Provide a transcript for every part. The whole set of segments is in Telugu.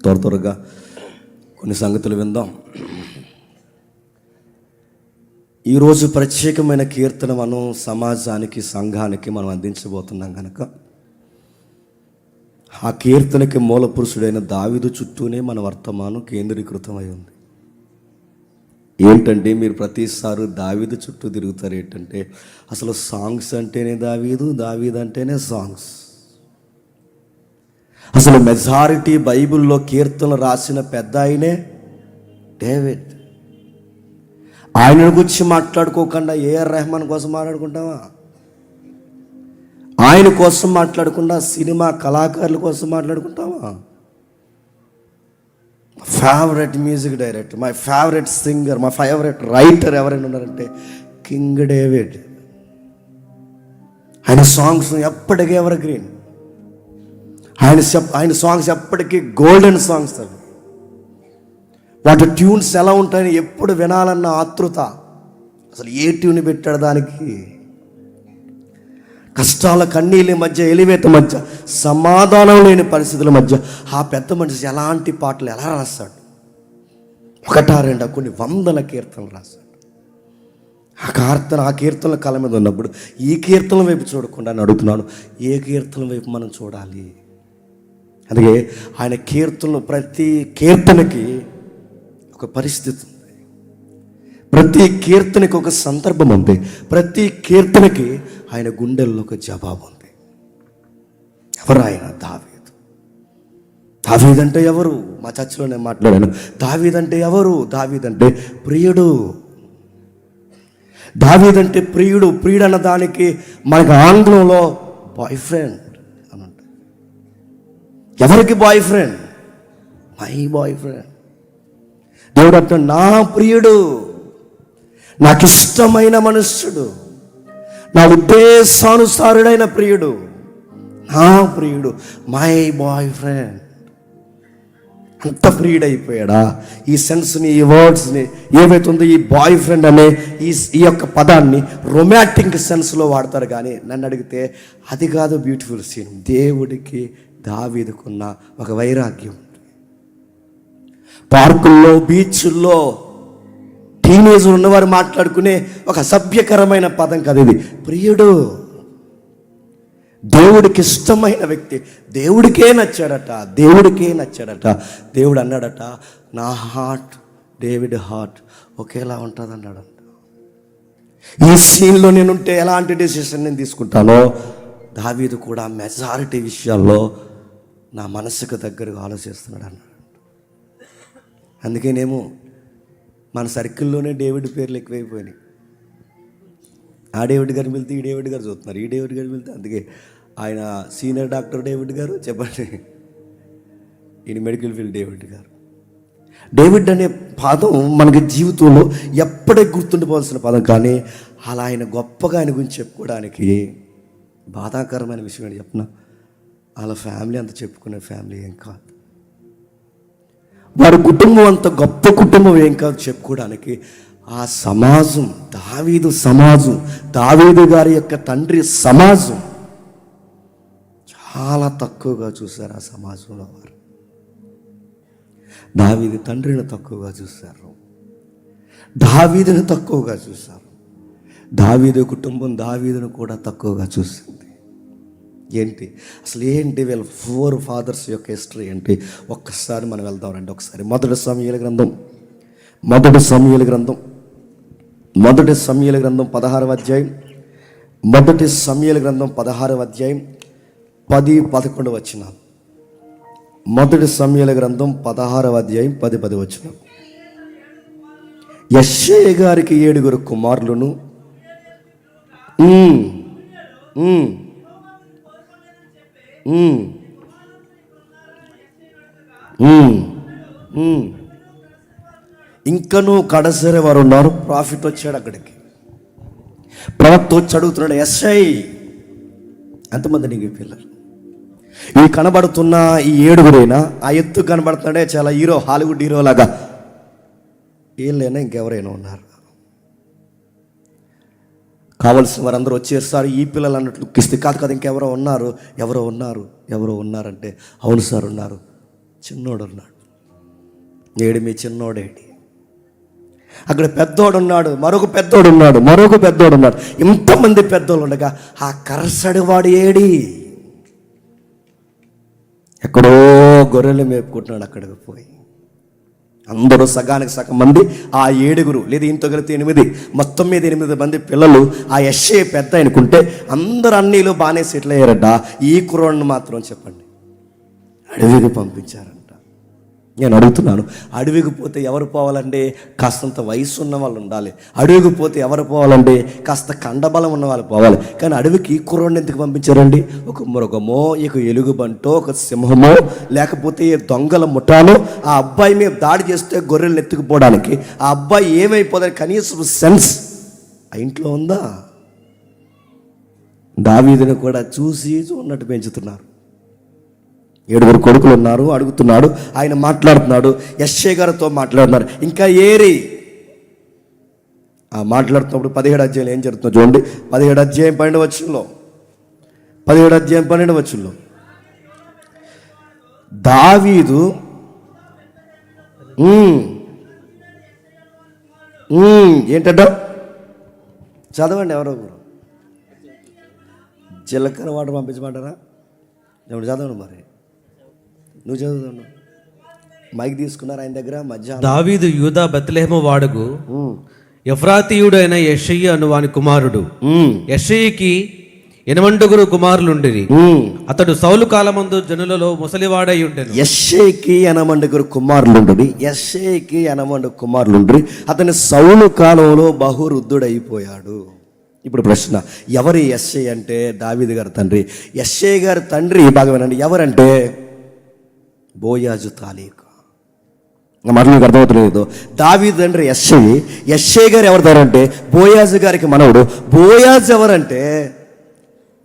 త్వరగా కొన్ని సంగతులు విందాం. ఈరోజు ప్రత్యేకమైన కీర్తన మనం సమాజానికి, సంఘానికి మనం అందించబోతున్నాం కనుక ఆ కీర్తనకి మూల పురుషుడైన దావీదు చుట్టూనే మన వర్తమానం కేంద్రీకృతమై ఉంది. ఏంటంటే మీరు ప్రతిసారి దావీదు చుట్టూ తిరుగుతారు. ఏంటంటే అసలు సాంగ్స్ అంటేనే దావీదు, దావీదు అంటేనే సాంగ్స్. అసలు మెజారిటీ బైబిల్లో కీర్తనలు రాసిన పెద్ద ఆయనే డేవిడ్. ఆయన గురించి మాట్లాడుకోకుండా ఏఆర్ రెహమాన్ కోసం మాట్లాడుకుంటావా? ఆయన కోసం మాట్లాడకుండా సినిమా కళాకారుల కోసం మాట్లాడుకుంటావా? Favourite music director, my favourite singer, my favourite writer ఎవరైనా ఉన్నారంటే కింగ్ డేవిడ్. ఆయన సాంగ్స్ ఎప్పటికీ ఎవర్ గ్రీన్. ఆయన సాంగ్స్ ఎప్పటికీ గోల్డెన్ సాంగ్స్. అవి వాటి ట్యూన్స్ ఎలా ఉంటాయని ఎప్పుడు వినాలన్న ఆతృత. అసలు ఏ ట్యూన్ పెట్టాడు దానికి? కష్టాల కన్నీళ్ళ మధ్య, ఎలివేత మధ్య, సమాధానం లేని పరిస్థితుల మధ్య ఆ పెద్ద మనిషి ఎలాంటి పాటలు ఎలా రాస్తాడు? ఒకటా రెండా కొన్ని వందల కీర్తనలు రాస్తాడు. ఆ కీర్తనల కళ మీద ఉన్నప్పుడు ఈ కీర్తనల వైపు చూడకుండా అని అడుగుతున్నాను, ఏ కీర్తనల వైపు మనం చూడాలి? అందుకే ఆయన కీర్తనలు, ప్రతి కీర్తనకి ఒక పరిస్థితి ఉంది, ప్రతి కీర్తనకి ఒక సందర్భం ఉంది, ప్రతి కీర్తనకి ఆయన గుండెల్లో ఒక జవాబు ఉంది. ఎవరు ఆయన? దావీదు. దావీదంటే ఎవరు? మా చర్చిలో నేను మాట్లాడాను. దావీదంటే ఎవరు? దావీదంటే ప్రియుడు. దావీదంటే ప్రియుడు. ప్రియుడు అన్న దానికి మనకు ఆంగ్లంలో బాయ్ ఫ్రెండ్ అని ఉంటుంది. ఎవరికి boy friend? My boy friend. దేవుడు అంటాడు, నా ప్రియుడు, నాకు ఇష్టమైన మనుష్యుడు, నా ఉద్దేశానుసారుడైన ప్రియుడు, నా ప్రియుడు, మై బాయ్ ఫ్రెండ్. అంత ప్రియుడు అయిపోయాడా? ఈ సెన్స్ని, ఈ వర్డ్స్ని ఏవైతే ఉందో, ఈ బాయ్ ఫ్రెండ్ అనే ఈ యొక్క పదాన్ని రొమాంటిక్ సెన్స్లో వాడతారు. కానీ నన్ను అడిగితే అది కాదు బ్యూటిఫుల్ సీన్. దేవుడికి దావీదుకున్న ఒక వైరాగ్యం. పార్కుల్లో, బీచ్ల్లో టీనేజ్ ఉన్నవారు మాట్లాడుకునే ఒక సభ్యకరమైన పదం కదా ఇది. ప్రియుడు, దేవుడికి ఇష్టమైన వ్యక్తి, దేవుడికే నచ్చాడట. దేవుడు అన్నాడట, నా హార్ట్ డేవిడ్ హార్ట్ ఒకేలా ఉంటుంది అన్నాడట. ఈ సీన్లో నేనుంటే ఎలాంటి డెసిషన్ నేను తీసుకుంటానో, దావీదు కూడా మెజారిటీ విషయాల్లో నా మనసుకు దగ్గరగా ఆలోచిస్తున్నాడు అన్నాడు. అందుకేనేమో మన సర్కిల్లోనే డేవిడ్ పేర్లు ఎక్కువైపోయినాయి. ఆ డేవిడ్ గారిని వెళ్తే ఈ డేవిడ్ గారు చూస్తున్నారు, ఈ డేవిడ్ గారిని వెళ్తే. అందుకే ఆయన సీనియర్ డాక్టర్ డేవిడ్ గారు, చెప్పండి, ఈయన మెడికల్ ఫీల్డ్ డేవిడ్ గారు. డేవిడ్ అనే పదం మనకి జీవితంలో ఎప్పటికీ గుర్తుండిపోవాల్సిన పదం. కానీ అలా ఆయన గొప్పగా ఆయన గురించి చెప్పుకోవడానికి బాధాకరమైన విషయం ఏంటి చెప్పిన, వాళ్ళ ఫ్యామిలీ అంత చెప్పుకునే ఫ్యామిలీ ఏం కాదు, వారి కుటుంబం అంత గొప్ప కుటుంబం ఏం కాదు చెప్పుకోవడానికి. ఆ సమాజం, దావీదు సమాజం, దావీదు గారి యొక్క తండ్రి సమాజం చాలా తక్కువగా చూశారు. ఆ సమాజంలో వారు దావీదు తండ్రిని తక్కువగా చూశారు, దావీదుని తక్కువగా చూశారు. దావీదు కుటుంబం దావీదును కూడా తక్కువగా చూసింది. ఏంటి అసలు ఏంటి వీళ్ళ 4 ఫాదర్స్ యొక్క హిస్టరీ ఏంటి? ఒక్కసారి మనం వెళ్దాం రండి. ఒకసారి మొదటి సమూయేలు గ్రంథం 16వ అధ్యాయం, మొదటి సమూయేలు గ్రంథం 16వ అధ్యాయం 10-11 వచనాలు. మొదటి సమూయేలు గ్రంథం 16వ అధ్యాయం 10-10 వచనాలు. యెష్షయి గారికి 7 కుమారులను, ఇంకనూ కడసరి వారు ఉన్నారు. ప్రాఫిట్ వచ్చాడు అక్కడికి, ప్రవక్త వచ్చి అడుగుతున్నాడు, యెష్షయి ఎంతమంది నీకు పిల్లలు? ఈ కనబడుతున్న ఈ 7 ఆ ఎత్తు కనబడుతున్నాడే చాలా హీరో, హాలీవుడ్ హీరో లాగా, వీళ్ళైనా ఇంకెవరైనా ఉన్నారు? కావలసిన వారందరూ వచ్చేసారు. ఈ పిల్లలు అన్నట్లు దుఃఖిస్తే, కాదు ఇంకెవరో ఉన్నారంటే, అవును సార్ ఉన్నారు, చిన్నోడు ఉన్నాడు. ఏడు మీ చిన్నోడేటి? అక్కడ పెద్దోడు ఉన్నాడు, మరొక పెద్దోడు ఉన్నాడు. ఇంతమంది పెద్దోళ్ళు ఉండగా ఆ కరసడి వాడు ఏడి? ఎక్కడో గొర్రెలు మేపుకుంటున్నాడు. అక్కడికి పోయి అందరూ సగానికి సగం మంది, ఆ 7 లేదా ఇంతో కలిపితే 8, మొత్తం మీద 8 మంది పిల్లలు ఆ యెష్షయి పెద్ద అనుకుంటే అందరు అన్నీలు బాగానే సెటిల్ అయ్యారట. ఈ కుర్రోడిని మాత్రం చెప్పండి అడవికి పంపించారంట. నేను అడుగుతున్నాను, అడవికి పోతే ఎవరు పోవాలంటే కాస్తంత వయసు ఉన్న వాళ్ళు ఉండాలి. అడవికి పోతే ఎవరు పోవాలంటే కాస్త కండబలం ఉన్న వాళ్ళు పోవాలి. కానీ అడవికి కుర్రోడిని ఎందుకు పంపించారండి? ఒక మృగమో, ఇక ఎలుగుబంటో, ఒక సింహమో, లేకపోతే దొంగల ముఠానో ఆ అబ్బాయి మీద దాడి చేస్తే గొర్రెలను ఎత్తుకుపోవడానికి ఆ అబ్బాయి ఏమైపోదని కనీసం సెన్స్ ఆ ఇంట్లో ఉందా? దావీదుని కూడా చూసి చూడనట్టు పెంచుతున్నారు. 7 కొడుకులు ఉన్నారు. అడుగుతున్నాడు, ఆయన మాట్లాడుతున్నాడు, యెష్షయి గారితో మాట్లాడుతున్నారు. ఇంకా ఏరి మాట్లాడుతున్నప్పుడు 17 అధ్యాయం ఏం జరుగుతుందో చూడండి. 17 అధ్యాయం 12 వచనంలో దావీదు ఏంటంట చదవండి. ఎవరో జీలకర్ర వాటర్ పంపించమంటారా? చదవండి. మరి నువ్వు చదువుతున్నావు, మైక్ తీసుకున్నారు ఆయన దగ్గర. మధ్య దావీదు యూదా బెత్లెహేము వాడుగు ఎఫ్రాతీయుడు అయిన యెష్షయి అను వాని కుమారుడు. యెష్షయికి 8 కుమారులుండిరి. అతడు సౌలు కాలమందు జనులలో ముసలివాడై ఉండెను. యెష్షయికి 8 కుమారులుండ్రి. అతని సౌలు కాలంలో బహువృద్ధుడైపోయాడు. ఇప్పుడు ప్రశ్న, ఎవరి యెష్షయి అంటే? దావీదు గారి తండ్రి. యెష్షయి గారి తండ్రి బాగా వినండి, ఎవరంటే బోయాజు తాలీకు. మాట మీకు అర్థమవుతలేదు. దావీదు తండ్రి యెష్షయి గారు ఎవరు తారంటే బోయాజు గారికి మనవడు. బోయాజు ఎవరంటే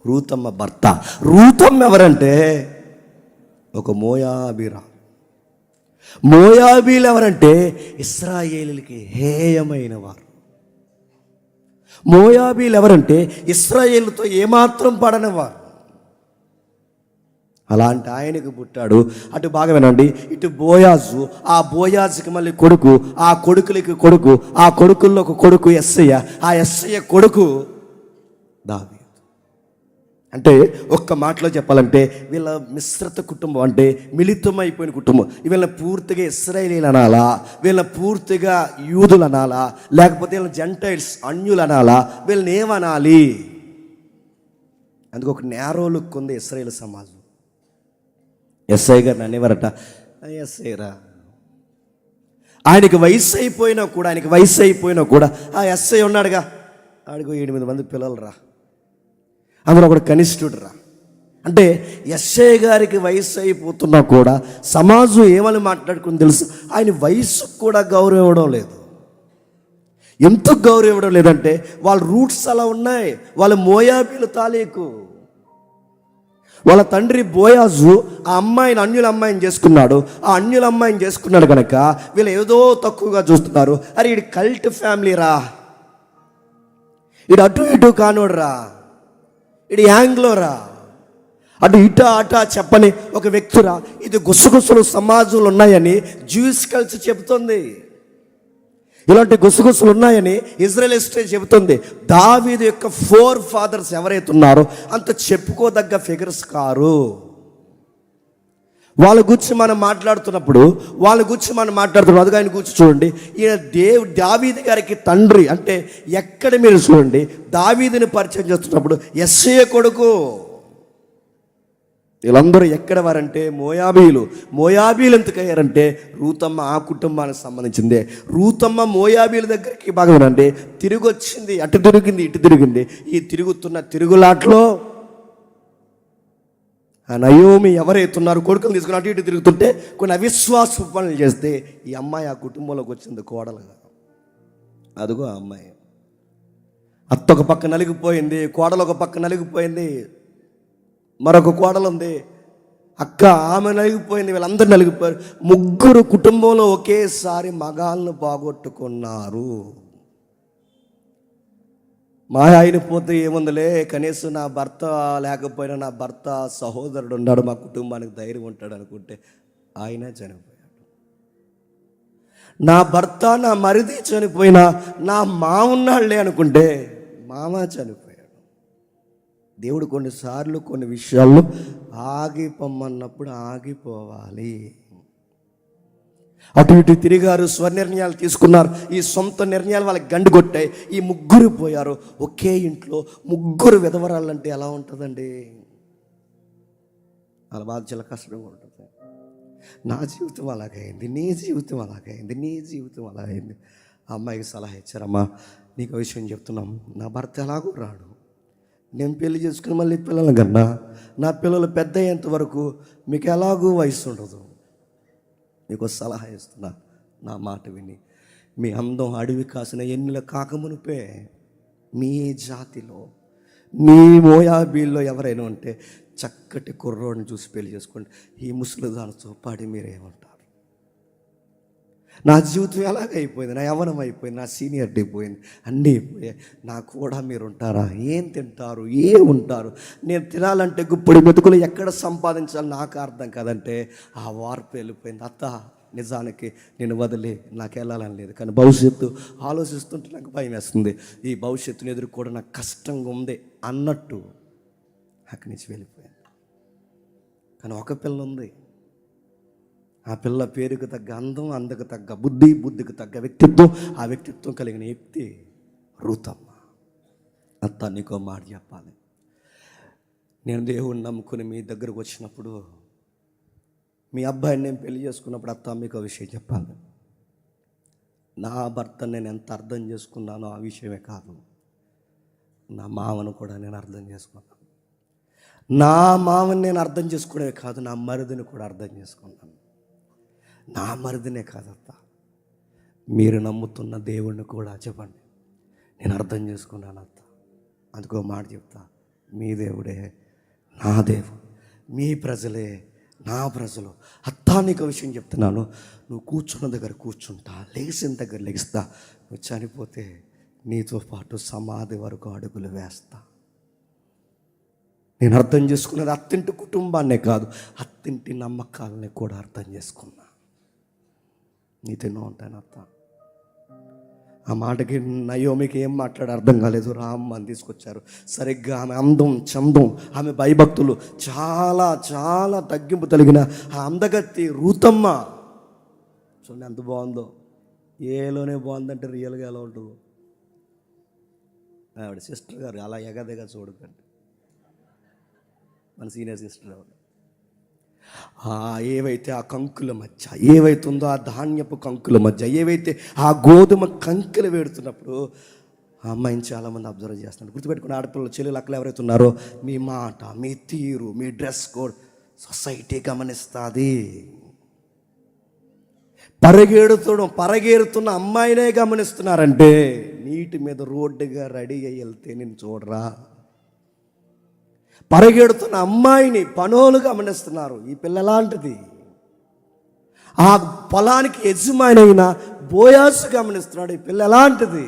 రూతమ్మ భర్త. రూతమ్మ ఎవరంటే ఒక మోయాబీరా. మోయాబీలు ఎవరంటే ఇశ్రాయేలుకి హేయమైన వారు. మోయాబీలు ఎవరంటే ఇశ్రాయేలుతో ఏమాత్రం పడనివారు. అలాంటి ఆయనకు పుట్టాడు. అటు బాగా వినండి, ఇటు బోయాజు, ఆ బోయాజుకి మళ్ళీ కొడుకు, ఆ కొడుకులకి కొడుకు, ఆ కొడుకుల్లో ఒక కొడుకు యెష్షయి, ఆ యెష్షయి కొడుకు దావీదు. అంటే ఒక్క మాటలో చెప్పాలంటే వీళ్ళ మిశ్రిత కుటుంబం, అంటే మిళితమైపోయిన కుటుంబం. వీళ్ళని పూర్తిగా ఇశ్రాయేలీలు అనాలా, వీళ్ళని పూర్తిగా యూదులు అనాలా, లేకపోతే వీళ్ళని జెంటైల్స్ అన్యులు అనాలా, వీళ్ళని ఏమనాలి? అందుకు ఒక నేరో లుక్ ఉంది ఇశ్రాయేల్ సమాజం. యెష్షయి గారిని అనేవారట, యెష్షయిరా. ఆయనకి వయసు అయిపోయినా కూడా ఆ యెష్షయి ఉన్నాడుగా, ఆడిగో 8 మంది పిల్లలు రా, అందులో ఒకడు కనిష్ఠుడు రా. అంటే యెష్షయి గారికి వయసు అయిపోతున్నా కూడా సమాజం ఏమని మాట్లాడుకుని తెలుసు, ఆయన వయసుకు కూడా గౌరవం ఇవ్వడం లేదు. ఎందుకు గౌరవం ఇవ్వడం లేదంటే వాళ్ళ రూట్స్ అలా ఉన్నాయి. వాళ్ళ మోయాబీలు తాలీకు. వాళ్ళ తండ్రి బోయాజు ఆ అమ్మాయిని, అన్యుల అమ్మాయిని చేసుకున్నాడు. ఆ అన్యుల అమ్మాయిని చేసుకున్నాడు కనుక వీళ్ళు ఏదో తక్కువగా చూస్తున్నారు. అరే ఇది కల్ట్ ఫ్యామిలీ రా, ఇది అటు ఇటు కానోడు రా, ఇది యాంగ్లో రా, అటు ఇట అట చెప్పని ఒక వ్యక్తిరా. ఇది గుసగుసలు సమాజంలో ఉన్నాయని జ్యూస్ కల్చర్ చెబుతుంది. ఇలాంటి గుసగుసలు ఉన్నాయని ఇజ్రాయెల్ హిస్టరీ చెబుతుంది. దావీదు యొక్క 4 ఫాదర్స్ ఎవరైతే ఉన్నారో అంత చెప్పుకోదగ్గ ఫిగర్స్ కారు. వాళ్ళ గురించి మనం మాట్లాడుతున్నప్పుడు అది ఆయన గురించి చూడండి. ఈయన దావీదు గారికి తండ్రి అంటే ఎక్కడ మీరు చూడండి, దావీదుని పరిచయం చేస్తున్నప్పుడు యెష్షయి కొడుకు. వీళ్ళందరూ ఎక్కడ వారంటే మోయాబీలు ఎందుకయ్యారంటే రూతమ్మ ఆ కుటుంబానికి సంబంధించిందే. రూతమ్మ మోయాబీల దగ్గరికి బాగా వినండి, తిరిగి వచ్చింది, అటు తిరిగింది ఇటు తిరిగింది. ఈ తిరుగుతున్న తిరుగులాట్లో ఆ నయోమి ఎవరైతున్నారో కొడుకులు తీసుకుని అటు ఇటు తిరుగుతుంటే కొన్ని అవిశ్వాస పనులు చేస్తే ఈ అమ్మాయి ఆ కుటుంబంలోకి వచ్చింది కోడలుగా. అదిగో ఆ అమ్మాయి అత్త ఒక పక్క నలిగిపోయింది, కోడలు ఒక పక్క నలిగిపోయింది, మరొక కోడలు ఉంది, అక్క ఆమె నలిగిపోయింది, వీళ్ళందరూ నలిగిపోయారు. 3 కుటుంబంలో ఒకేసారి మగాళ్ళను బాగొట్టుకున్నారు. మా ఆయన పోతే ఏముందిలే, కనీసం నా భర్త లేకపోయినా నా భర్త సహోదరుడు ఉన్నాడు, మా కుటుంబానికి ధైర్యం ఉంటాడు అనుకుంటే ఆయన చనిపోయాడు. నా భర్త నా మరిది చనిపోయినా నా మామ ఉన్నాడులే అనుకుంటే మామ చనిపోయాడు. దేవుడు కొన్నిసార్లు కొన్ని విషయాల్లో ఆగిపోమన్నప్పుడు ఆగిపోవాలి. అటు ఇటు తిరిగారు, స్వనిర్ణయాలు తీసుకున్నారు, ఈ సొంత నిర్ణయాలు వాళ్ళకి గండు కొట్టాయి. ఈ ముగ్గురు పోయారు. ఒకే ఇంట్లో ముగ్గురు విధవరాలంటే ఎలా ఉంటుందండి? వాళ్ళ బాధ చాలా కష్టంగా ఉంటుంది. నా జీవితం అలాగైంది, నీ జీవితం అలాగైంది, నీ జీవితం అలాగైంది. ఆ అమ్మాయికి సలహా ఇచ్చారమ్మా, నీకు విషయం చెప్తున్నాం, నా భర్త ఎలాగో రాడు, నేను పెళ్లి చేసుకుని మళ్ళీ పిల్లలు కన్నా నా పిల్లలు పెద్ద అయ్యేంత వరకు మీకు ఎలాగూ వయసు ఉండదు, మీకు సలహా ఇస్తున్నా, నా మాట విని మీ అందం అడవి కాసిన ఎన్నిల కాకమునిపే మీ జాతిలో మీ మోయాబీల్లో ఎవరైనా ఉంటే చక్కటి కుర్రోడిని చూసి పెళ్లి చేసుకోండి. ఈ ముసలిదానితో పాడి మీరేమంటారు? నా జీవితం ఎలాగైపోయింది, నా యవ్వనం అయిపోయింది, నా సీనియర్టీ అయిపోయింది, అన్నీ అయిపోయాయి, నాకు కూడా మీరు ఉంటారా? ఏం తింటారు, ఏం ఉంటారు? నేను తినాలంటే గుప్పుడు మెతుకులు ఎక్కడ సంపాదించాలి నాకు అర్థం కాదంటే ఆ వార్పు వెళ్ళిపోయింది. అత్త, నిజానికి నేను వదిలే నాకు వెళ్ళాలని లేదు, కానీ భవిష్యత్తు ఆలోచిస్తుంటే నాకు భయం వేస్తుంది, ఈ భవిష్యత్తుని ఎదుర్కోవడం నాకు కష్టంగా ఉంది అన్నట్టు అక్కడి నుంచి వెళ్ళిపోయాను. కానీ ఒక పిల్ల ఉంది, ఆ పిల్ల పేరుకు తగ్గ అందం, అందుకు తగ్గ బుద్ధి, బుద్ధికి తగ్గ వ్యక్తిత్వం, ఆ వ్యక్తిత్వం కలిగిన వ్యక్తి రూతమ్మ. అత్త, నీకో మాట చెప్పాలి. నేను దేవుణ్ణి నమ్ముకుని మీ దగ్గరకు వచ్చినప్పుడు, మీ అబ్బాయిని నేను పెళ్లి చేసుకున్నప్పుడు, అత్త మీకు విషయం చెప్పాలి. నా భర్తను నేను ఎంత అర్థం చేసుకున్నానో ఆ విషయమే కాదు, నా మామను కూడా నేను అర్థం చేసుకున్నాను. నా మామని నేను అర్థం చేసుకోవడమే కాదు, నా మరిదిని కూడా అర్థం చేసుకున్నాను. నా మరిదినే కాదత్త, మీరు నమ్ముతున్న దేవుణ్ణి కూడా చెప్పండి నేను అర్థం చేసుకున్నాను అత్త. అందుకో మాట చెప్తా, మీ దేవుడే నా దేవుడు, మీ ప్రజలే నా ప్రజలు. అత్తా, నీకు విషయం చెప్తున్నాను, నువ్వు కూర్చున్న దగ్గర కూర్చుంటా, లేచిన దగ్గర లెగిస్తా, నువ్వు చనిపోతే నీతో పాటు సమాధి వరకు అడుగులు వేస్తా. నేను అర్థం చేసుకున్నది అత్తింటి కుటుంబాన్నే కాదు, అత్తింటి నమ్మకాలని కూడా అర్థం చేసుకున్నా. నీతోనే ఉంటాను అత్త. ఆ మాటకి నయోమికి ఏం మాట్లాడి అర్థం కాలేదు. రామ్మని తీసుకొచ్చారు. సరిగ్గా ఆమె అందం, చందం, ఆమె భయభక్తులు, చాలా చాలా తగ్గింపు కలిగిన ఆ అందగత్తి రూతమ్మ చూడండి ఎంత బాగుందో. ఏలోనే బాగుందంటే రియల్గా ఎలా ఉంటుందో. ఆవిడ సిస్టర్ గారు అలా ఎగదగా చూడకండి, మన సీనియర్ సిస్టర్ ఆవిడ. ఏవైతే ఆ కంకుల మధ్య ఏవైతుందో, ఆ ధాన్యపు కంకుల మధ్య ఏవైతే ఆ గోధుమ కంకులు వేడుతున్నప్పుడు ఆ అమ్మాయిని చాలామంది అబ్జర్వ్ చేస్తున్నారు. గుర్తుపెట్టుకుని ఆడపిల్లలు, చెల్లెలు, అక్కలు ఎవరైతే ఉన్నారో, మీ మాట, మీ తీరు, మీ డ్రెస్ కోడ్ సొసైటీ గమనిస్తుంది. పరిగెడుతున్న అమ్మాయినే గమనిస్తున్నారంటే నీటి మీద రోడ్డుగా రెడీ అయ్యి వెళ్తే నేను చూడరా. పరిగెడుతున్న అమ్మాయిని పనోలు గమనిస్తున్నారు. ఈ పిల్ల ఎలాంటిది? ఆ పొలానికి యజమాని అయిన బోయాసు గమనిస్తున్నాడు. ఈ పిల్ల ఎలాంటిది?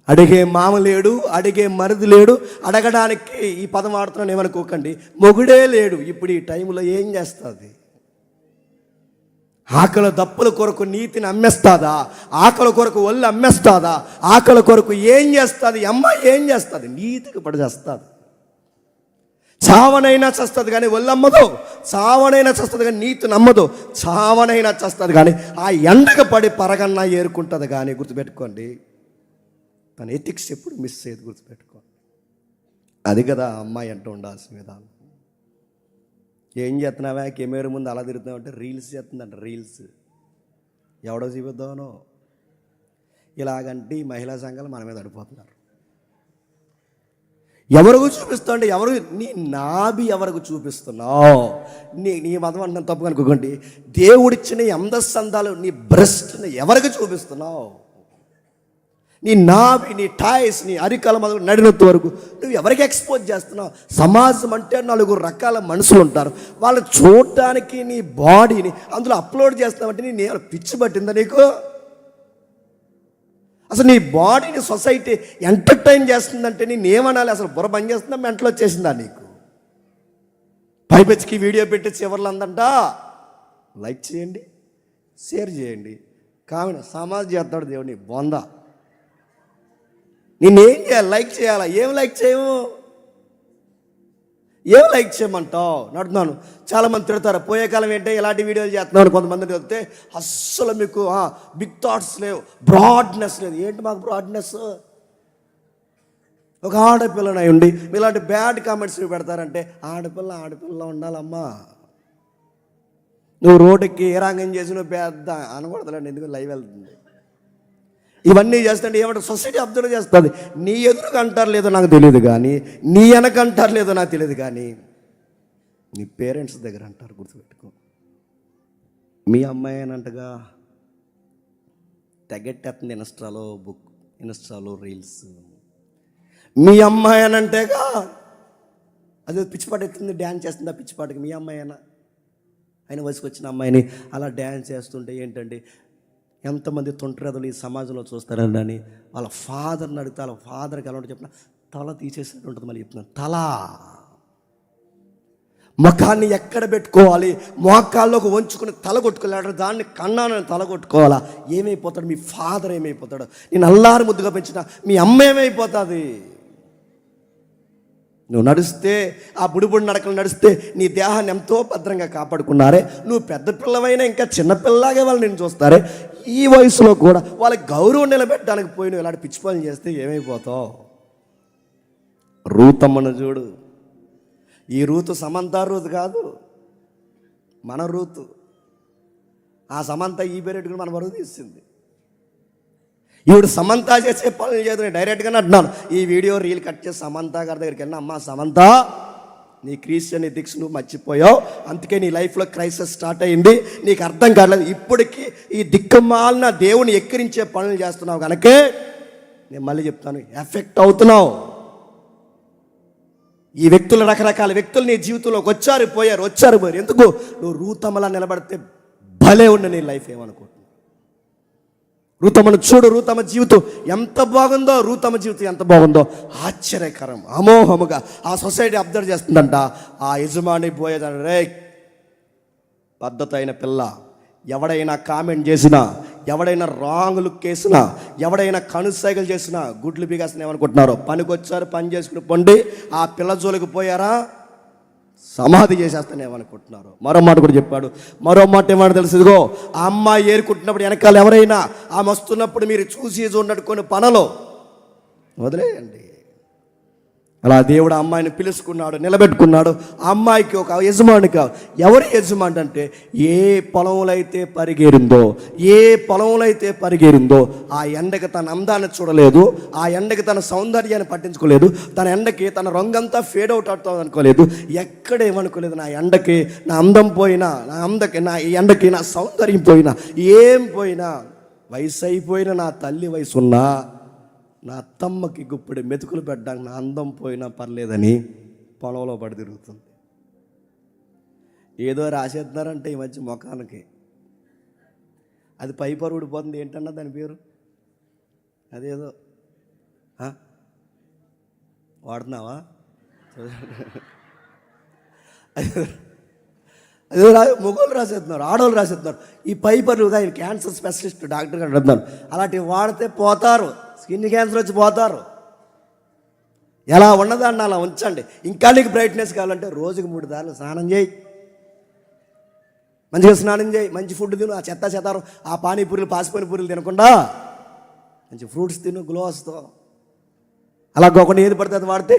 అడిగే మామ లేడు, అడిగే మరిది లేడు, అడగడానికి ఈ పదం ఆడుతున్నాను ఏమనుకోకండి, మొగుడే లేడు. ఇప్పుడు ఈ టైంలో ఏం చేస్తుంది? ఆకలి దప్పుల కొరకు నీతిని అమ్మేస్తుందా? ఆకలి కొరకు ఒళ్ళు అమ్మేస్తుందా? ఆకలి కొరకు ఏం చేస్తుంది? అమ్మాయి ఏం చేస్తుంది? నీతికి పడి చేస్తుంది. చావనైనా చస్తుంది కానీ ఒళ్ళు అమ్మదు, చావనైనా చస్తుంది కానీ నీతి నమ్మదు, చావనైనా చస్తుంది కానీ ఆ ఎండకు పడి పరగన్నా ఏరుకుంటుంది. కానీ గుర్తుపెట్టుకోండి, తన ఎథిక్స్ ఎప్పుడు మిస్ అయ్యేది గుర్తుపెట్టుకోండి. అది కదా అమ్మాయి అంటూ ఉండాల్సిన విధానం. ఏం చేస్తున్నావా, కెమెరా ముందు అలా తిరుగుతున్నావు అంటే రీల్స్ చేస్తుందంట. రీల్స్ ఎవడో చూపిద్దామనో ఇలాగంటే ఈ మహిళా సంఘాలు మన మీద అడిపోతున్నారు. ఎవరికి చూపిస్తావు అంటే ఎవరు? నీ నాభి ఎవరికి చూపిస్తున్నావు? నీ మతం అంటున్నాను తప్పు అనుకోకండి. దేవుడిచ్చిన ఈ అందస్తందాలు, నీ బ్రెస్ట్ని ఎవరికి చూపిస్తున్నావు? నీ నాభి, నీ టాయ్స్, నీ అరికాల మొదలు నడినొత్తు వరకు నువ్వు ఎవరికి ఎక్స్పోజ్ చేస్తున్నావు? సమాజం అంటే 4 రకాల మనుషులు ఉంటారు. వాళ్ళు చూడటానికి నీ బాడీని అందులో అప్లోడ్ చేస్తున్నావంటే నేను పిచ్చి పట్టిందా నీకు? అసలు నీ బాడీని సొసైటీ ఎంటర్టైన్ చేస్తుందంటే నేను ఏమనాలి? అసలు బుర్ర పని చేస్తుందా, మెంటలు వచ్చేసిందా నీకు? పైపెచ్చికి వీడియో పెట్టి చివర్లు అందంట లైక్ చేయండి, షేర్ చేయండి, కామెంట్ సమాజ్ చేస్తాడు దేవుడిని బొందా. నేనేం చేయాలి? లైక్ చేయాలా? ఏం లైక్ చేయము? ఏం లైక్ చేయమంటావు? నడుతున్నాను. చాలామంది తిడతారు, పోయే కాలం ఏంటంటే ఇలాంటి వీడియోలు చేస్తున్నాను. కొంతమంది చెప్తే అస్సలు మీకు బిగ్ థాట్స్ లేవు, బ్రాడ్నెస్ లేదు. ఏంటి మాకు బ్రాడ్నెస్? ఒక ఆడపిల్లనై ఉండి ఇలాంటి బ్యాడ్ కామెంట్స్ పెడతారంటే ఆడపిల్ల ఉండాలమ్మా. నువ్వు రోడ్డుకి ఏ రంగం చేసి నువ్వు పెద్ద అనకూడదులేండి, ఎందుకు లైవ్ వెళ్తుంది. ఇవన్నీ చేస్తుంటే ఏమంటారు? సొసైటీ అబ్జర్వ్ చేస్తుంది. నీ ఎదురుగా అంటారు లేదో నాకు తెలియదు కానీ, నీ వెనక అంటారు లేదో నాకు తెలియదు కానీ, నీ పేరెంట్స్ దగ్గర అంటారు, గుర్తుపెట్టుకో. మీ అమ్మాయి అని అంటగా తెగెట్టేస్తుంది ఇన్స్టాలో రీల్స్. మీ అమ్మాయి అని అంటేగా అదే పిచ్చిపాట ఎత్తుంది, డ్యాన్స్ చేస్తుంది. ఆ పిచ్చిపాటకి మీ అమ్మాయి అయినా ఆయన వయసుకు వచ్చిన అమ్మాయిని అలా డ్యాన్స్ చేస్తుంటే ఏంటంటే ఎంతమంది తొంటరేదలు ఈ సమాజంలో చూస్తారని అని వాళ్ళ ఫాదర్ని అడిగితే వాళ్ళ ఫాదర్కి ఎలా ఉంటే చెప్పిన తల తీసేసినట్టు ఉంటుంది. మళ్ళీ చెప్తున్నాను, తల ముఖాన్ని ఎక్కడ పెట్టుకోవాలి? మోకాల్లోకి వంచుకుని తల కొట్టుకోలేడు, దాన్ని కన్నానని తల కొట్టుకోవాలా? ఏమైపోతాడు? మీ ఫాదర్ ఏమైపోతాడు? నేను అల్లారు ముద్దుగా పెంచిన మీ అమ్మ ఏమైపోతుంది? నువ్వు నడిస్తే ఆ బుడిబుడి నడకలు నడిస్తే నీ దేహాన్ని ఎంతో భద్రంగా కాపాడుకున్నారే. నువ్వు పెద్ద పిల్లవైనా ఇంకా చిన్నపిల్లలాగే వాళ్ళు నేను చూస్తారే. ఈ వయసులో కూడా వాళ్ళకి గౌరవం నిలబెట్టడానికి పోయి నువ్వు ఇలాంటి పిచ్చి పనులు చేస్తే ఏమైపోతావు? రూతమ్మను చూడు. ఈ రూతు సమంత రూతు కాదు, మన రూతు. ఆ సమంత ఈ పేరెట్టుకుని మన బరువు తీసింది. ఈవిడ సమంత చేసే పనులు చేద్దాం డైరెక్ట్గానే అంటున్నాను. ఈ వీడియో రీల్ కట్ చేసి సమంత గారి దగ్గరికి వెళ్ళిన, అమ్మ సమంత, నీ క్రిస్టియన్ ఎథిక్స్ నువ్వు మర్చిపోయావు, అందుకే నీ లైఫ్లో క్రైసిస్ స్టార్ట్ అయింది, నీకు అర్థం కాలేదు. ఇప్పటికీ ఈ దిక్కుమాలిన దేవుని ఎక్కిరించే పనులు చేస్తున్నావు కనుకే నేను మళ్ళీ చెప్తాను, ఎఫెక్ట్ అవుతున్నావు. ఈ వ్యక్తులు, రకరకాల వ్యక్తులు నీ జీవితంలోకి వచ్చారు పోయారు. ఎందుకు? నువ్వు రూతమ్మలా నిలబడితే భలే ఉండే నీ లైఫ్. ఏమనుకుంటున్నావు? రూతమ్మను చూడు, రూతమ్మ జీవితం ఎంత బాగుందో, రూతమ్మ జీవితం ఎంత బాగుందో, ఆశ్చర్యకరం. అమోహముగా ఆ సొసైటీ అబ్జర్వ్ చేస్తుందంట. ఆ యజమాని పోయేదాన్ని, రే పద్ధతి అయిన పిల్ల, ఎవడైనా కామెంట్ చేసినా, ఎవడైనా రాంగ్ లుక్ వేసినా, ఎవడైనా కనుసైగలు చేసినా గుడ్లు బిగాసిన ఏమనుకుంటున్నారు? పనికొచ్చారు, పని చేసుకుని పొండి. ఆ పిల్ల జోలికి పోయారా సమాధి చేసేస్తానేమనుకుంటున్నారు. మరో మాట కూడా చెప్పాడు. మరో మాట ఏమన్నా తెలుసు? ఇదిగో ఆ అమ్మాయి ఏరుకుంటున్నప్పుడు వెనకాల ఎవరైనా ఆమె వస్తున్నప్పుడు మీరు చూసి చూడట్టు కొన్ని పనులు వదిలేయండి. అలా దేవుడు అమ్మాయిని పిలుచుకున్నాడు, నిలబెట్టుకున్నాడు. ఆ అమ్మాయికి ఒక యజమాని కాదు. ఎవరి యజమాని అంటే ఏ పొలంలో అయితే పరిగేరిందో ఆ ఎండకి తన అందాన్ని చూడలేదు, ఆ ఎండకి తన సౌందర్యాన్ని పట్టించుకోలేదు, తన ఎండకి తన రంగంతా ఫేడ్ అవుట్ అవుతుంది అనుకోలేదు, ఎక్కడేమనుకోలేదు. నా ఎండకి నా అందం పోయినా, నా ఎండకి నా సౌందర్యం పోయినా, ఏం పోయినా, వయసు అయిపోయినా, నా తల్లి వయసు ఉన్నా, నా అత్తమ్మకి గుప్పిడి మెతుకులు పెట్టడానికి నా అందం పోయినా పర్లేదని పొలంలో పడి తిరుగుతుంది. ఏదో రాసేస్తున్నారంటే ఈ మధ్య ముఖానికి, అది పైపరు ఊడిపోతుంది. ఏంటన్నా దాని పేరు? అదేదో వాడుతున్నావా? అదే మొగోళ్ళు రాసేస్తున్నారు, ఆడవాళ్ళు రాసేస్తున్నారు. ఈ పైపర్లు ఆయన క్యాన్సర్ స్పెషలిస్ట్ డాక్టర్ గారు అడుగుతున్నారు. అలాంటివి వాడితే పోతారు, స్కిన్ క్యాన్సర్ వచ్చి పోతారు. ఎలా ఉన్నదాన్ని అలా ఉంచండి. ఇంకా నీకు బ్రైట్నెస్ కావాలంటే రోజుకి 3 సార్లు స్నానం చేయి, మంచిగా స్నానం చేయి, మంచి ఫుడ్ తిను. ఆ చెత్తారం ఆ పానీపూరీలు పాసిపానీపూరీలు తినకుండా మంచి ఫ్రూట్స్ తిను, గ్లో వస్తావు. అలా ఒకటి ఏది పడితే అది వాడితే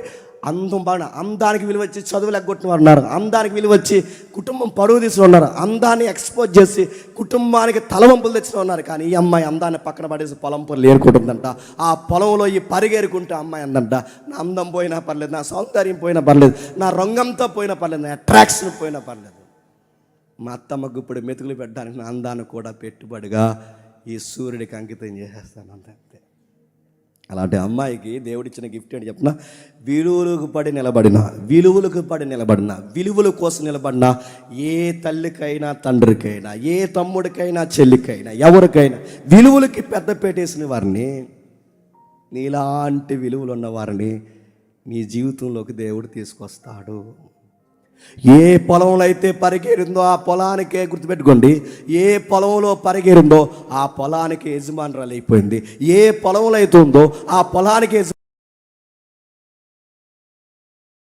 అందం బాగా, అందానికి విలువ వచ్చి చదువులు ఎగ్గొట్టిన వారు ఉన్నారు, అందానికి విలువ వచ్చి కుటుంబం పరువు తీసుకుని ఉన్నారు, అందాన్ని ఎక్స్పోజ్ చేసి కుటుంబానికి తలవంపులు తెచ్చిన ఉన్నారు. కానీ ఈ అమ్మాయి అందాన్ని పక్కన పడేసి పొలం పొరలు ఏరుకుంటుందంట. ఆ పొలంలో ఈ పరిగేరుకుంటే అమ్మాయి అందంట, నా అందం పోయినా పర్లేదు, నా సౌందర్యం పోయినా పర్లేదు, నా రంగంతో పోయినా పర్లేదు, నా అట్రాక్షన్ పోయినా పర్లేదు, మా అత్తమ్మకు ఇప్పుడు మెతుకులు పెట్టడానికి నా అందాన్ని కూడా పెట్టుబడిగా ఈ సూర్యుడికి అంకితం చేసేస్తాను అంతే. అలాంటి అమ్మాయికి దేవుడిచ్చిన గిఫ్ట్ ఏంటి చెప్పిన? విలువలకు పడి నిలబడిన, విలువల కోసం నిలబడిన ఏ తల్లికైనా, తండ్రికైనా, ఏ తమ్ముడికైనా, చెల్లికైనా, ఎవరికైనా విలువలకి పెద్ద పెట్టేసిన వారిని నీలాంటి విలువలు ఉన్న వారిని నీ జీవితంలోకి దేవుడు తీసుకొస్తాడు. ఏ పొలంలో అయితే పరిగెరిందో ఆ పొలానికే, గుర్తుపెట్టుకోండి, ఏ పొలంలో పరిగెరిందో ఆ పొలానికి యజమానురాలు అయిపోయింది. ఏ పొలంలో అయితే ఉందో ఆ పొలానికి